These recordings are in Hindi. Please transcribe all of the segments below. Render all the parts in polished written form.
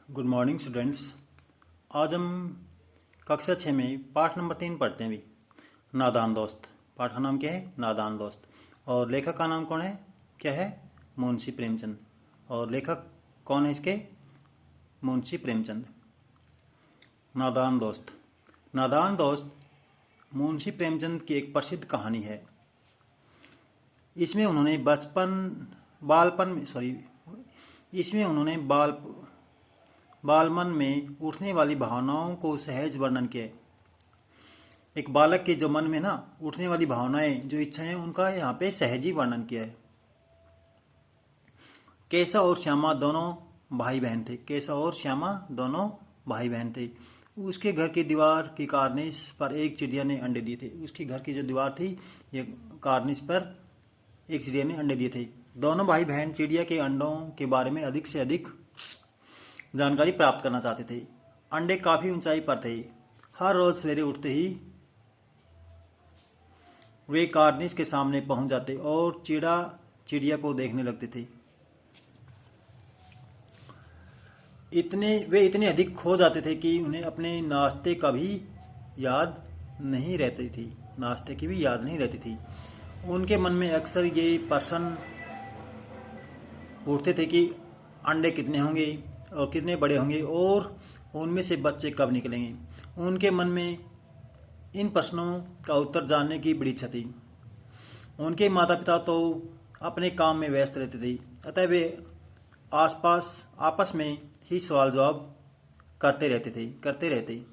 Good morning students. आज हम कक्षा 6 में पाठ नंबर 3 पढ़ते हैं। भी नादान दोस्त। पाठ का नाम क्या है? नादान दोस्त। और लेखक का नाम कौन है? क्या है? मुंशी प्रेमचंद। और लेखक कौन है इसके? मुंशी प्रेमचंद। नादान दोस्त। नादान दोस्त मुंशी प्रेमचंद की एक प्रसिद्ध कहानी है। इसमें उन्होंने बालमन में उठने वाली भावनाओं को सहज वर्णन किया है। एक बालक के जो मन में ना उठने वाली भावनाएं, जो इच्छाएं, उनका यहाँ पे सहज ही वर्णन किया है। केशव और श्यामा दोनों भाई बहन थे। केशव और श्यामा दोनों भाई बहन थे। उसके घर की दीवार की कार्निस पर एक चिड़िया ने अंडे दिए थे। उसकी घर की जो दीवार थी, ये कार्निस पर एक चिड़िया ने अंडे दिए थे। दोनों भाई बहन चिड़िया के अंडों के बारे में अधिक से अधिक जानकारी प्राप्त करना चाहते थे। अंडे काफ़ी ऊंचाई पर थे। हर रोज़ सवेरे उठते ही वे कार्निस के सामने पहुंच जाते और चिड़िया को देखने लगते थे। वे इतने अधिक खो जाते थे कि उन्हें अपने नाश्ते की भी याद नहीं रहती थी। उनके मन में अक्सर ये प्रश्न उठते थे कि अंडे कितने होंगे और कितने बड़े होंगे और उनमें से बच्चे कब निकलेंगे। उनके मन में इन प्रश्नों का उत्तर जानने की बड़ी इच्छा थी। उनके माता पिता तो अपने काम में व्यस्त रहते थे, अतः वे आपस में ही सवाल जवाब करते रहते।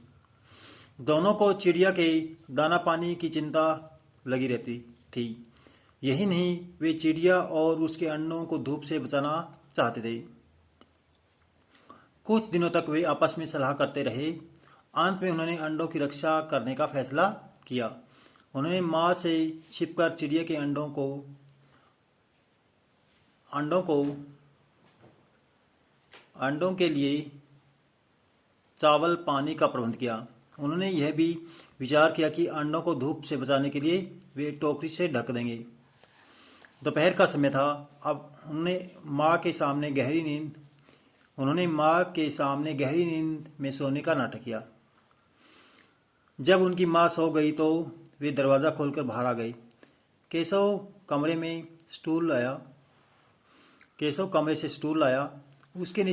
दोनों को चिड़िया के दाना पानी की चिंता लगी रहती थी। यही नहीं, वे चिड़िया और उसके अंडों को धूप से बचाना चाहते थे। कुछ दिनों तक वे आपस में सलाह करते रहे। अंत में उन्होंने अंडों की रक्षा करने का फैसला किया। उन्होंने माँ से छिपकर चिड़िया के अंडों के लिए चावल पानी का प्रबंध किया। उन्होंने यह भी विचार किया कि अंडों को धूप से बचाने के लिए वे टोकरी से ढक देंगे। दोपहर का समय था। अब उन्होंने माँ के सामने गहरी नींद में सोने का नाटक किया। जब उनकी माँ सो गई तो वे दरवाज़ा खोलकर बाहर आ गए। केशव कमरे से स्टूल लाया। उसके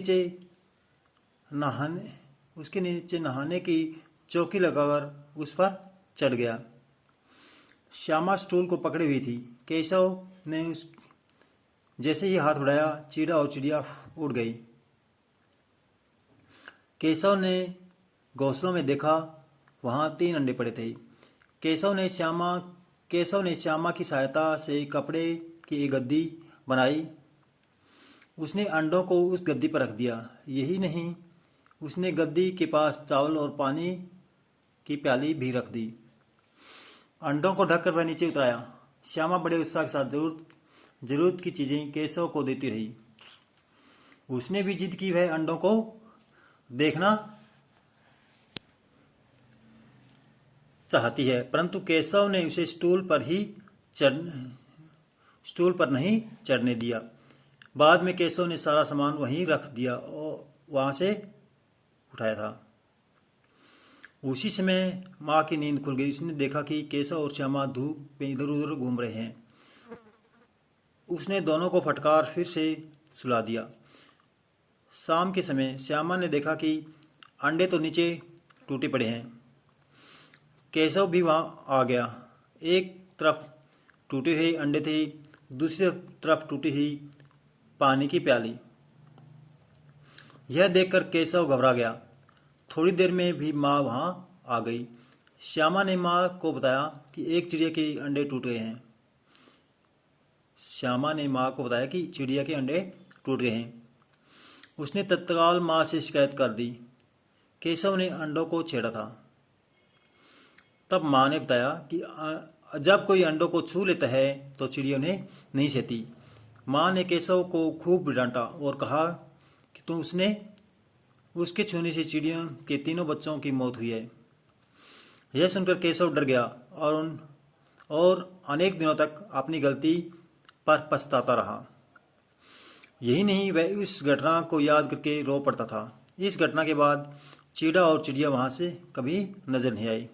नीचे नहाने की चौकी लगाकर उस पर चढ़ गया। श्यामा स्टूल को पकड़ी हुई थी। केशव ने जैसे ही हाथ बढ़ाया, चिड़िया उड़ गई। केशव ने घोंसलों में देखा, वहां 3 अंडे पड़े थे। केशव ने श्यामा की सहायता से कपड़े की एक गद्दी बनाई। उसने अंडों को उस गद्दी पर रख दिया। यही नहीं, उसने गद्दी के पास चावल और पानी की प्याली भी रख दी। अंडों को ढककर वह नीचे उतराया। श्यामा बड़े उत्साह के साथ जरूरत की चीज़ें केशव को देती रही। उसने भी जिद की वह अंडों को देखना चाहती है, परंतु केशव ने उसे स्टूल पर नहीं चढ़ने दिया। बाद में केशव ने सारा सामान वहीं रख दिया और वहां से उठाया था। उसी समय माँ की नींद खुल गई। उसने देखा कि केशव और श्यामा धूप में इधर उधर घूम रहे हैं। उसने दोनों को फटकार फिर से सुला दिया। शाम के समय श्यामा ने देखा कि अंडे तो नीचे टूटे पड़े हैं। केशव भी वहाँ आ गया। एक तरफ टूटे हुए अंडे थे, दूसरी तरफ टूटी हुई पानी की प्याली। यह देखकर केशव घबरा गया। थोड़ी देर में भी माँ वहाँ आ गई। श्यामा ने माँ को बताया कि चिड़िया के अंडे टूट गए हैं। उसने तत्काल माँ से शिकायत कर दी। केशव ने अंडों को छेड़ा था। तब माँ ने बताया कि जब कोई अंडों को छू लेता है तो चिड़िया उन्हें नहीं सहती। माँ ने केशव को खूब डांटा और कहा कि उसके छूने से चिड़िया के 3 बच्चों की मौत हुई है। यह सुनकर केशव डर गया और अनेक दिनों तक अपनी गलती पर पछताता रहा। यही नहीं, वह उस घटना को याद करके रो पड़ता था। इस घटना के बाद चीड़ा और चिड़िया वहाँ से कभी नज़र नहीं आई।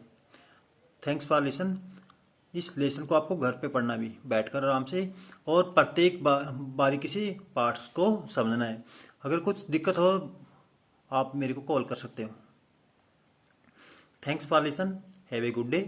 Thanks for listen. इस लेसन को आपको घर पे पढ़ना भी बैठकर आराम से, और प्रत्येक बारीकी से पाठ को समझना है। अगर कुछ दिक्कत हो आप मेरे को कॉल कर सकते हो। Thanks for listen. Have a good day.